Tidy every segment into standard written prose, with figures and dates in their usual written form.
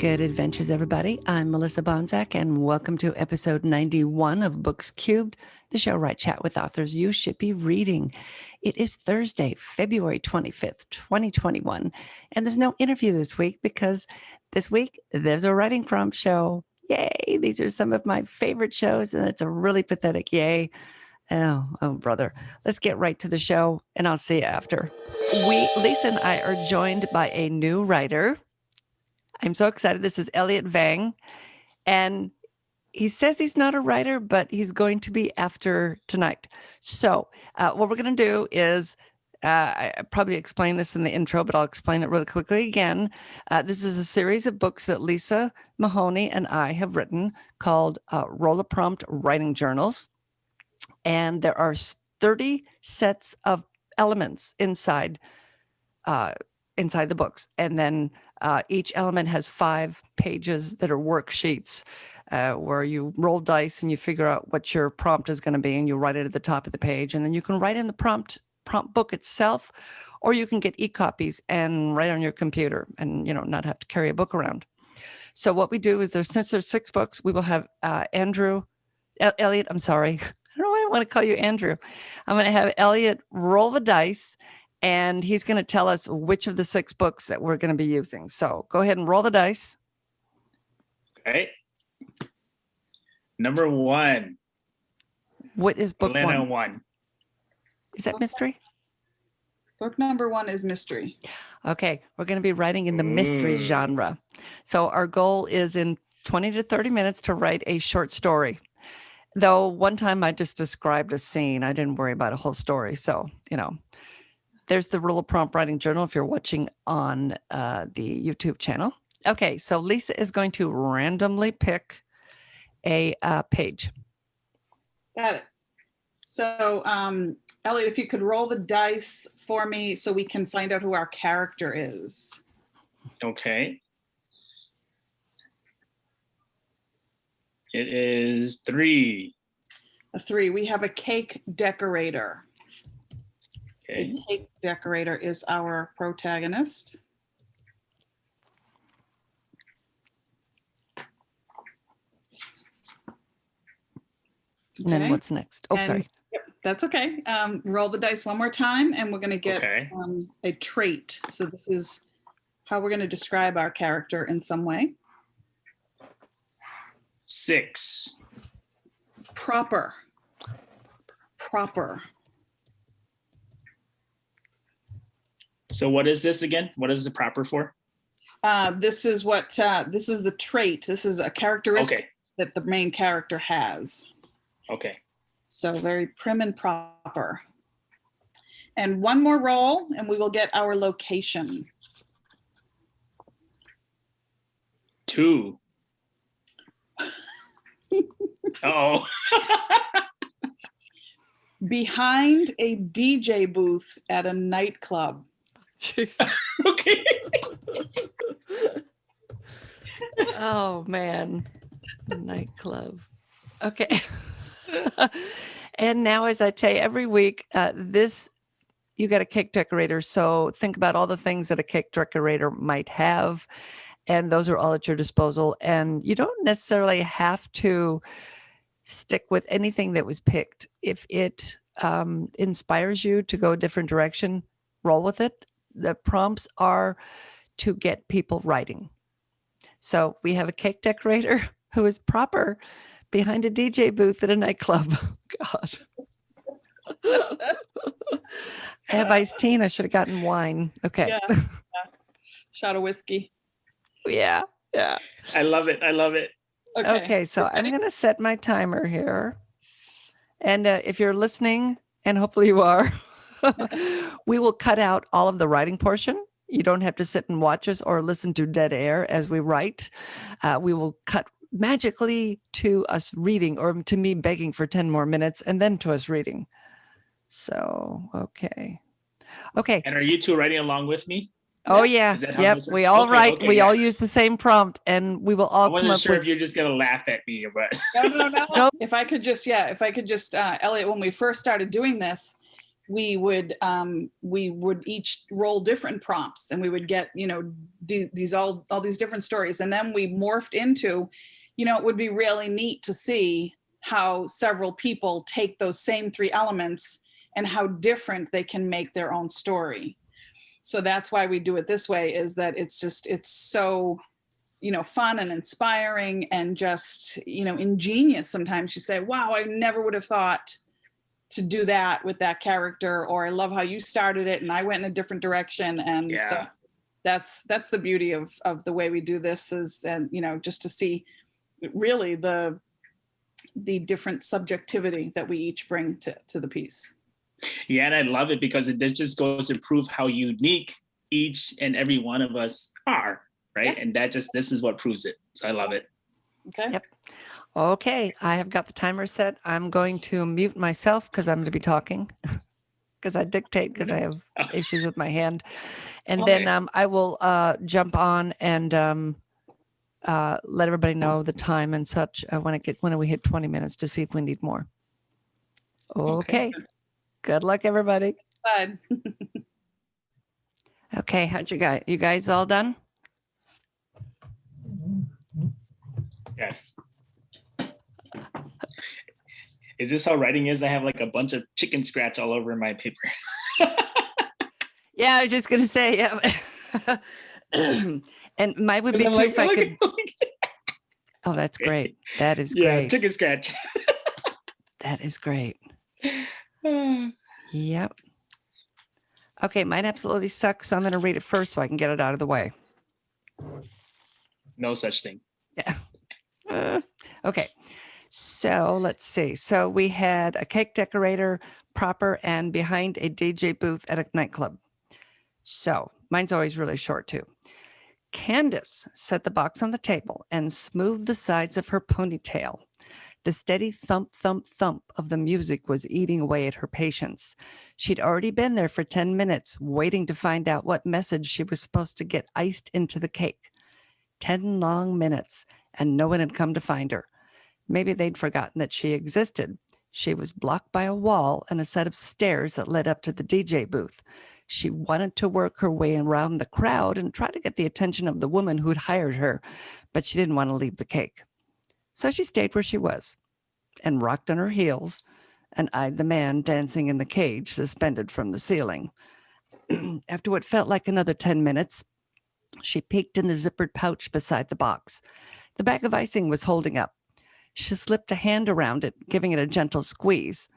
Good adventures, everybody. I'm Melissa Bonzak, and welcome to episode 91 of Books Cubed, the show where I chat with authors you should be reading. It is Thursday, February 25th, 2021, and there's no interview this week because this week there's a writing prompt show. Yay! These are some of my favorite shows, and it's a really pathetic yay. Oh, brother. Let's get right to the show, and I'll see you after. Lisa and I are joined by a new writer. I'm so excited. This is Elliot Vang, and he says he's not a writer, but he's going to be after tonight. So what we're going to do is, I probably explained this in the intro, but I'll explain it really quickly again. This is a series of books that Lisa Mahoney and I have written called Roll a Prompt Writing Journals. And there are 30 sets of elements inside the books. And then each element has 5 pages that are worksheets where you roll dice and you figure out what your prompt is going to be, and you write it at the top of the page. And then you can write in the prompt book itself, or you can get e-copies and write on your computer and, not have to carry a book around. So what we do is since there's 6 books, we will have Elliot, I'm sorry. I don't know why I want to call you Andrew. I'm going to have Elliot roll the dice, and he's going to tell us which of the 6 books that we're going to be using. So go ahead and roll the dice. Okay. Number 1. What is book Elena 1? 1. Is that mystery? Book number 1 is mystery. Okay. We're going to be writing in the mystery genre. So our goal is in 20 to 30 minutes to write a short story. Though one time I just described a scene. I didn't worry about a whole story. So, there's the Roll a Prompt Writing Journal if you're watching on the YouTube channel. Okay, so Lisa is going to randomly pick a page. Got it. So, Elliot, if you could roll the dice for me so we can find out who our character is. Okay. It is 3. A 3. We have a cake decorator. Okay. A cake decorator is our protagonist. And then what's next? Oh, sorry. Yep, that's okay. Roll the dice one more time, and we're going to get a trait. So this is how we're going to describe our character in some way. 6. Proper. So what is this again? What is the proper for? This is the trait. This is a characteristic that the main character has. Okay. So very prim and proper. And one more roll, and we will get our location. 2. Oh. Behind a DJ booth at a nightclub. Okay. Oh, man. Nightclub. Okay. And now, as I tell you every week, you got a cake decorator. So think about all the things that a cake decorator might have. And those are all at your disposal. And you don't necessarily have to stick with anything that was picked. If it inspires you to go a different direction, roll with it. The prompts are to get people writing. So we have a cake decorator who is proper behind a DJ booth at a nightclub. God. I have iced tea and I should have gotten wine. Okay. Yeah. Shot of whiskey. Yeah. I love it. Okay, so I'm going to set my timer here. And if you're listening, and hopefully you are, we will cut out all of the writing portion. You don't have to sit and watch us or listen to dead air as we write. We will cut magically to us reading, or to me begging for 10 more minutes, and then to us reading. So, okay. And are you two writing along with me? Oh, yeah. Yep. We all write. Okay, we all use the same prompt, and we will all come up with. I wasn't sure if you're just going to laugh at me, but. No. If I could just, Elliot, when we first started doing this, we would each roll different prompts, and we would get, these all these different stories. And then we morphed into, it would be really neat to see how several people take those same 3 elements and how different they can make their own story. So that's why we do it this way, is that it's so, fun and inspiring and just, ingenious. Sometimes you say, wow, I never would have thought to do that with that character, or I love how you started it and I went in a different direction. And so that's the beauty of the way we do this, is, and, just to see really the different subjectivity that we each bring to the piece. Yeah, and I love it because it just goes to prove how unique each and every one of us are, right? Yeah. And this is what proves it. So I love it. Okay. Yep. Okay, I have got the timer set. I'm going to mute myself because I'm going to be talking, because I dictate, because I have issues with my hand. And then I will jump on and let everybody know the time and such when we hit 20 minutes to see if we need more. Okay. Good luck, everybody. Bye. Okay, how'd you guys all done? Yes. Is this how writing is? I have like a bunch of chicken scratch all over my paper. Yeah, I was just gonna say, yeah. And mine would be too if I could. Oh, that's great. That is great. Yeah, chicken scratch. That is great. Yep. Okay, mine absolutely sucks, so I'm going to read it first so I can get it out of the way. No such thing. Yeah. Okay. So let's see. So we had a cake decorator, proper, and behind a DJ booth at a nightclub. So mine's always really short too. Candace set the box on the table and smoothed the sides of her ponytail. The steady thump, thump, thump of the music was eating away at her patience. She'd already been there for 10 minutes, waiting to find out what message she was supposed to get iced into the cake. 10 long minutes, and no one had come to find her. Maybe they'd forgotten that she existed. She was blocked by a wall and a set of stairs that led up to the DJ booth. She wanted to work her way around the crowd and try to get the attention of the woman who'd hired her, but she didn't want to leave the cake. So she stayed where she was and rocked on her heels and eyed the man dancing in the cage suspended from the ceiling. After what felt like another 10 minutes, she peeked in the zippered pouch beside the box. The bag of icing was holding up. She slipped a hand around it, giving it a gentle squeeze.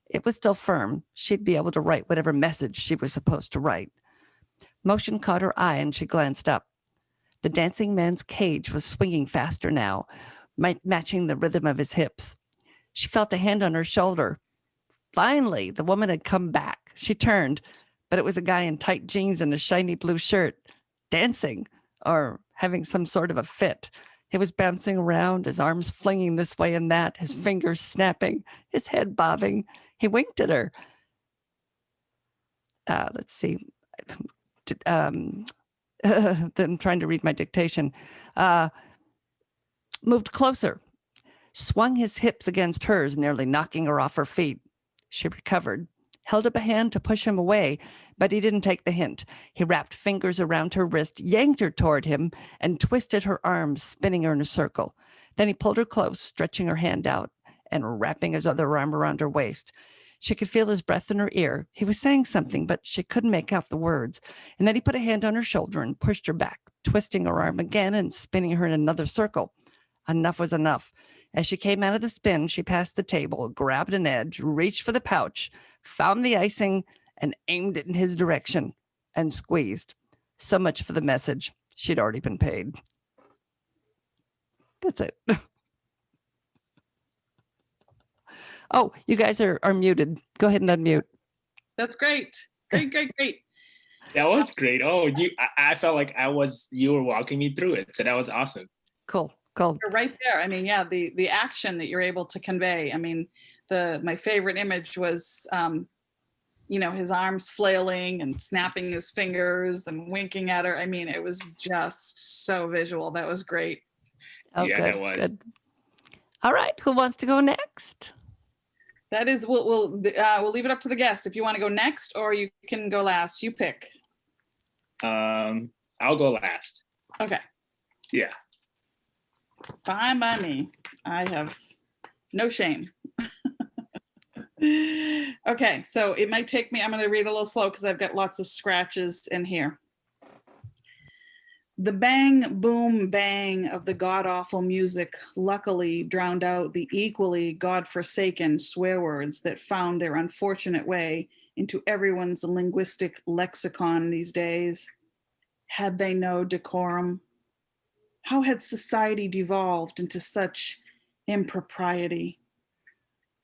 It was still firm. She'd be able to write whatever message she was supposed to write. Motion caught her eye and she glanced up. The dancing man's cage was swinging faster now, matching the rhythm of his hips. She felt a hand on her shoulder. Finally, the woman had come back. She turned, but it was a guy in tight jeans and a shiny blue shirt, dancing or having some sort of a fit. He was bouncing around, his arms flinging this way and that, his fingers snapping, his head bobbing. He winked at her. Let's see. I'm trying to read my dictation. Moved closer, swung his hips against hers, nearly knocking her off her feet. She recovered, held up a hand to push him away, but he didn't take the hint. He wrapped fingers around her wrist, yanked her toward him, and twisted her arms, spinning her in a circle. Then he pulled her close, stretching her hand out and wrapping his other arm around her waist. She could feel his breath in her ear. He was saying something, but she couldn't make out the words. And then he put a hand on her shoulder and pushed her back, twisting her arm again and spinning her in another circle. Enough was enough. As she came out of the spin, she passed the table, grabbed an edge, reached for the pouch, found the icing, and aimed it in his direction and squeezed. So much for the message. She'd already been paid. That's it. Oh, you guys are muted. Go ahead and unmute. That's great. Great. That was great. Oh, I felt like you were walking me through it. So that was awesome. Cool. You're right there. I mean, yeah, the action that you're able to convey. I mean, my favorite image was, his arms flailing and snapping his fingers and winking at her. I mean, it was just so visual. That was great. Oh, yeah, good, it was. Good. All right. Who wants to go next? That is, we'll leave it up to the guest. If you want to go next, or you can go last. You pick. I'll go last. Okay. Yeah. Fine by me. I have no shame. Okay, so it might take me, I'm going to read a little slow because I've got lots of scratches in here. The bang, boom, bang of the god-awful music luckily drowned out the equally god-forsaken swear words that found their unfortunate way into everyone's linguistic lexicon these days. Had they no decorum? How had society devolved into such impropriety?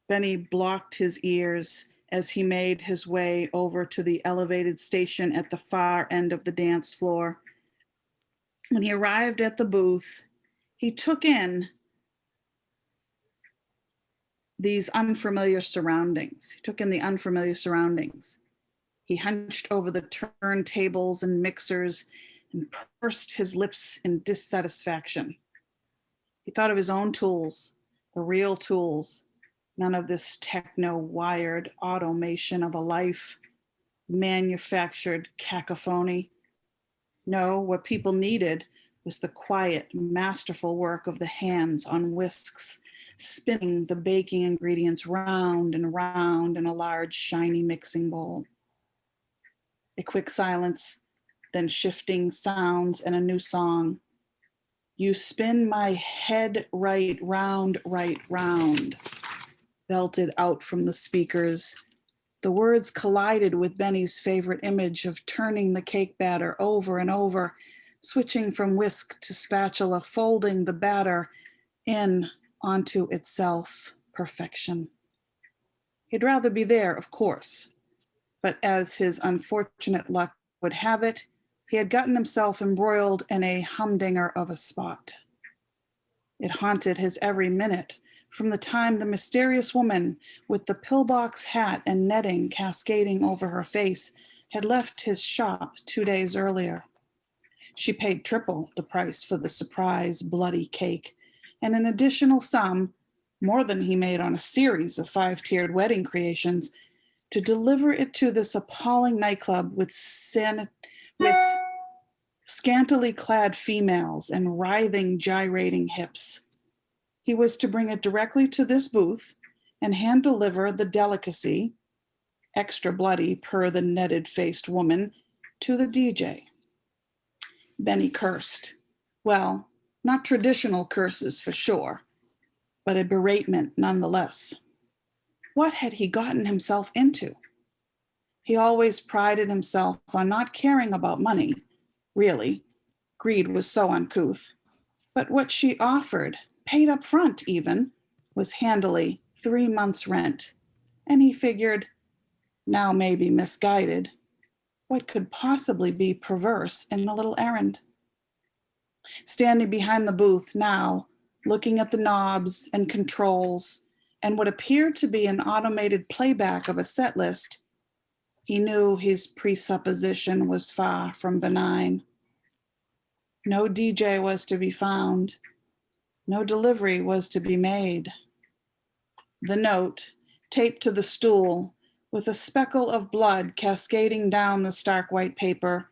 Benny blocked his ears as he made his way over to the elevated station at the far end of the dance floor. When he arrived at the booth, he took in these unfamiliar surroundings. He took in the unfamiliar surroundings. He hunched over the turntables and mixers and pursed his lips in dissatisfaction. He thought of his own tools, the real tools, none of this techno-wired automation of a life, manufactured cacophony. No, what people needed was the quiet, masterful work of the hands on whisks, spinning the baking ingredients round and round in a large, shiny mixing bowl. A quick silence, then shifting sounds and a new song. You spin my head right round, belted out from the speakers. The words collided with Benny's favorite image of turning the cake batter over and over, switching from whisk to spatula, folding the batter in onto itself, perfection. He'd rather be there, of course, but as his unfortunate luck would have it, he had gotten himself embroiled in a humdinger of a spot. It haunted his every minute, from the time the mysterious woman with the pillbox hat and netting cascading over her face had left his shop 2 days earlier. She paid triple the price for the surprise bloody cake, and an additional sum, more than he made on a series of 5-tiered wedding creations, to deliver it to this appalling nightclub with scantily clad females and writhing, gyrating hips. He was to bring it directly to this booth and hand deliver the delicacy, extra bloody per the netted-faced woman, to the DJ. Benny cursed. Well, not traditional curses for sure, but a beratement nonetheless. What had he gotten himself into? He always prided himself on not caring about money, really. Greed was so uncouth. But what she offered, paid up front even, was handily 3 months' rent. And he figured, now maybe misguided, what could possibly be perverse in a little errand? Standing behind the booth now, looking at the knobs and controls and what appeared to be an automated playback of a set list, he knew his presupposition was far from benign. No DJ was to be found. No delivery was to be made. The note, taped to the stool, with a speckle of blood cascading down the stark white paper,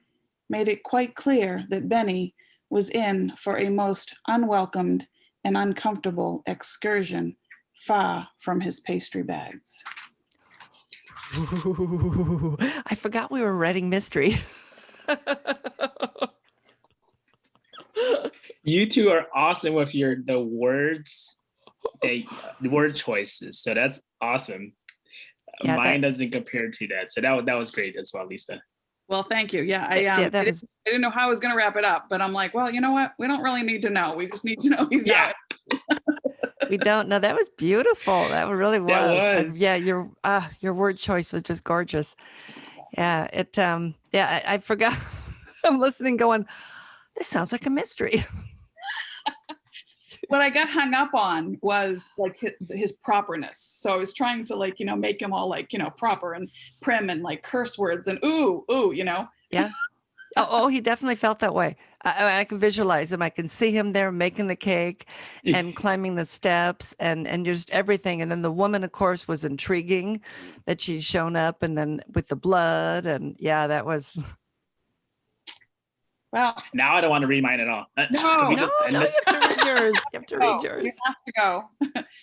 made it quite clear that Benny was in for a most unwelcomed and uncomfortable excursion far from his pastry bags. Ooh, I forgot we were writing mystery. You two are awesome with the words, the word choices. So that's awesome. Yeah, Mine doesn't compare to that. So that was great as well, Lisa. Well, thank you. Yeah, Yeah, I didn't know how I was going to wrap it up, but I'm like, well, you know what? We don't really need to know. We just need to know he's not. We don't know. That was beautiful. That really was. That was. Yeah, your word choice was just gorgeous. Yeah, I forgot. I'm listening going, this sounds like a mystery. What I got hung up on was like his properness. So I was trying to make him all proper and prim and like curse words and ooh, Yeah. Oh, he definitely felt that way. I can visualize him. I can see him there making the cake and climbing the steps and just everything. And then the woman, of course, was intriguing that she'd shown up, and then with the blood, and yeah, that was. Well, Now I don't want to read mine at all. Can no, we No, just end you this? have to read yours. You have to read you yours. have to go.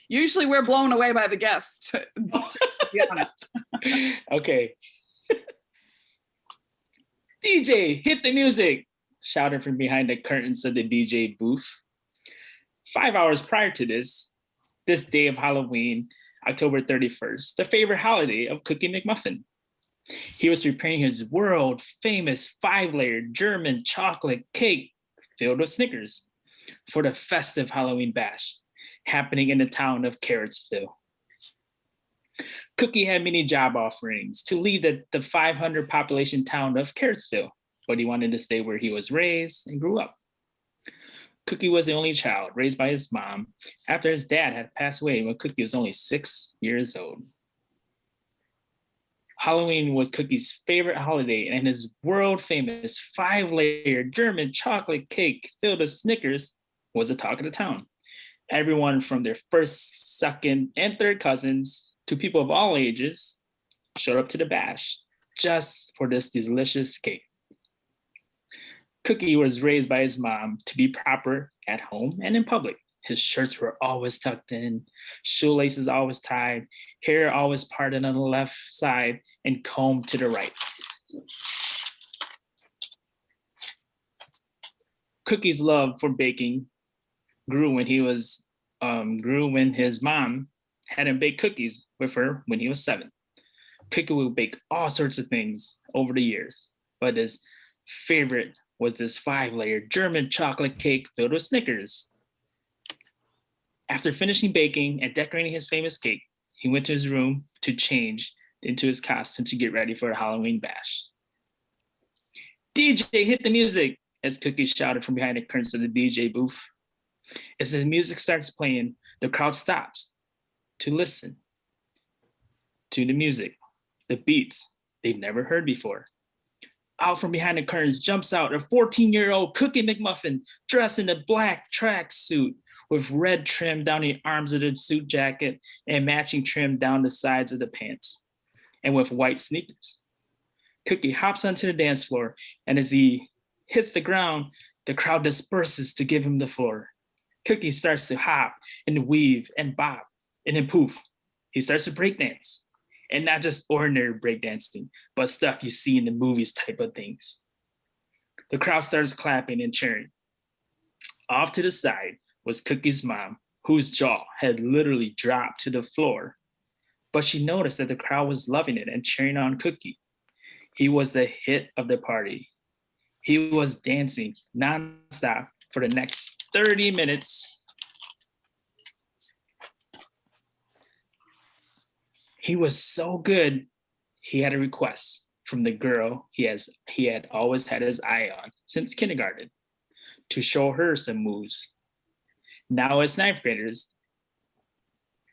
Usually we're blown away by the guest, to be honest. Okay. DJ, hit the music, shouted from behind the curtains of the DJ booth. 5 hours prior to this day of Halloween, October 31st, the favorite holiday of Cookie McMuffin. He was preparing his world famous 5-layer German chocolate cake filled with Snickers for the festive Halloween bash happening in the town of Carrotsville. Cookie had many job offerings to lead the 500 population town of Carrotsville, but he wanted to stay where he was raised and grew up. Cookie was the only child raised by his mom after his dad had passed away when Cookie was only 6 years old. Halloween was Cookie's favorite holiday, and his world-famous 5-layer German chocolate cake filled with Snickers was the talk of the town. Everyone from their first, second, and third cousins to people of all ages showed up to the bash just for this delicious cake. Cookie was raised by his mom to be proper at home and in public. His shirts were always tucked in, shoelaces always tied, hair always parted on the left side and combed to the right. Cookie's love for baking grew when his mom had him bake cookies with her when he was 7. Cookie would bake all sorts of things over the years, but his favorite was this 5-layer German chocolate cake filled with Snickers. After finishing baking and decorating his famous cake, he went to his room to change into his costume to get ready for the Halloween bash. DJ, hit the music, as Cookie shouted from behind the curtains of the DJ booth. As the music starts playing, the crowd stops to listen to the music, the beats they've never heard before. Out from behind the curtains jumps out a 14-year-old Cookie McMuffin dressed in a black tracksuit with red trim down the arms of the suit jacket and matching trim down the sides of the pants, and with white sneakers. Cookie hops onto the dance floor, and as he hits the ground, the crowd disperses to give him the floor. Cookie starts to hop and weave and bop, and then poof, he starts to break dance. And not just ordinary breakdancing, but stuff you see in the movies type of things. The crowd starts clapping and cheering. Off to the side was Cookie's mom, whose jaw had literally dropped to the floor. But she noticed that the crowd was loving it and cheering on Cookie. He was the hit of the party. He was dancing nonstop for the next 30 minutes. He was so good, he had a request from the girl he had always had his eye on since kindergarten to show her some moves. Now as 9th graders,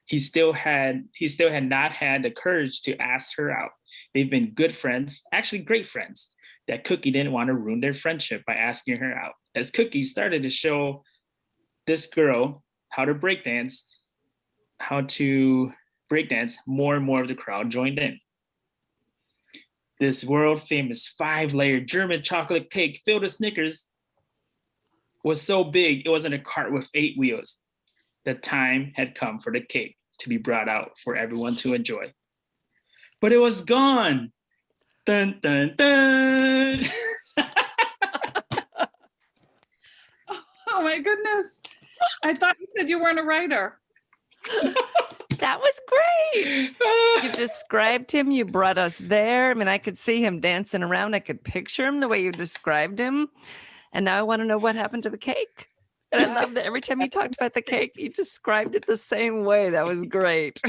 he still had not had the courage to ask her out. They've been good friends, actually great friends, that Cookie didn't want to ruin their friendship by asking her out. As Cookie started to show this girl how to breakdance, more and more of the crowd joined in. This world famous 5-layer German chocolate cake filled with Snickers was so big it wasn't a cart with 8 wheels. The time had come for the cake to be brought out for everyone to enjoy. But it was gone. Dun, dun, dun. Oh my goodness. I thought you said you weren't a writer. That was great. You described him. You brought us there. I mean, I could see him dancing around. I could picture him the way you described him. And now I want to know what happened to the cake. And I love that every time you talked about the cake, you described it the same way. That was great.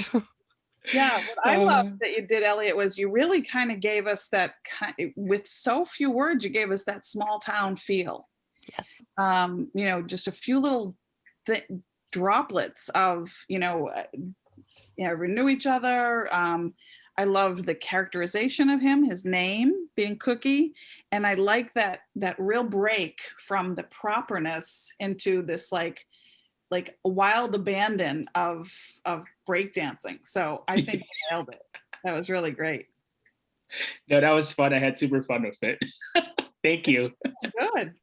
Yeah, what I loved that you did, Elliot, was you really kind of gave us that, with so few words, you gave us that small town feel. Yes. Just a few little droplets of, we knew each other. I loved the characterization of him, his name being Cookie. And I like that real break from the properness into this like wild abandon of breakdancing. So I think I nailed it. That was really great. No, that was fun. I had super fun with it. Thank you. Good.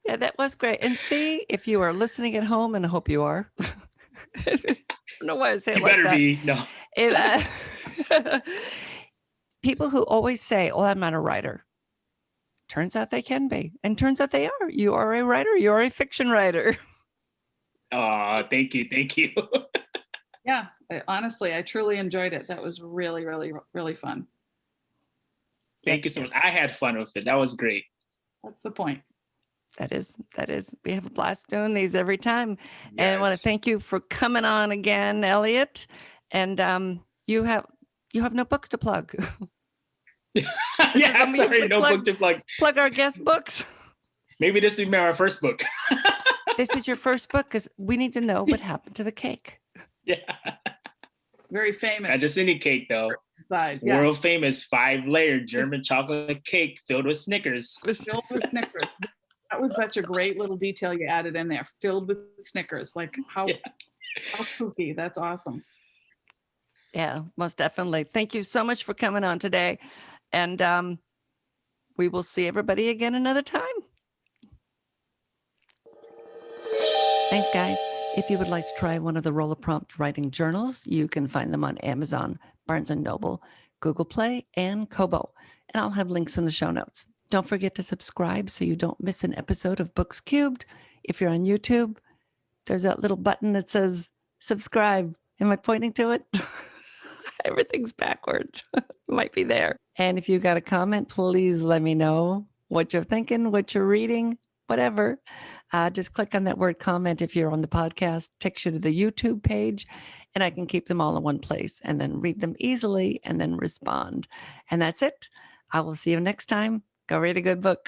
Yeah, that was great. And see, if you are listening at home, and I hope you are. I don't know why I say it You like better that. be. No. People who always say, "Oh, I'm not a writer." Turns out they can be, and turns out they are. You are a writer. You are a fiction writer. Oh, thank you. Thank you. Yeah, honestly, I truly enjoyed it. That was really, really, really fun. Thank you so much. I had fun with it. That was great. That's the point. That is. We have a blast doing these every time. Yes. And I want to thank you for coming on again, Elliot. And you have no books to plug. Yeah, I'm sorry, no book to plug. Plug our guest books. Maybe this will be our first book. This is your first book because we need to know what happened to the cake. Yeah. Very famous. Not just any cake, though. Inside, yeah. World famous 5-layer German chocolate cake filled with Snickers. Filled with Snickers. That was such a great little detail you added in there. Filled with Snickers. Like how kooky. That's awesome. Yeah, most definitely. Thank you so much for coming on today. And we will see everybody again another time. Thanks, guys. If you would like to try one of the Roller Prompt writing journals, you can find them on Amazon, Barnes & Noble, Google Play, and Kobo. And I'll have links in the show notes. Don't forget to subscribe so you don't miss an episode of Books Cubed. If you're on YouTube, there's that little button that says subscribe. Am I pointing to it? Everything's backwards. Might be there. And if you got a comment, please let me know what you're thinking, what you're reading, whatever. Just click on that word comment if you're on the podcast, takes you to the YouTube page, and I can keep them all in one place and then read them easily and then respond. And that's it. I will see you next time. Go read a good book.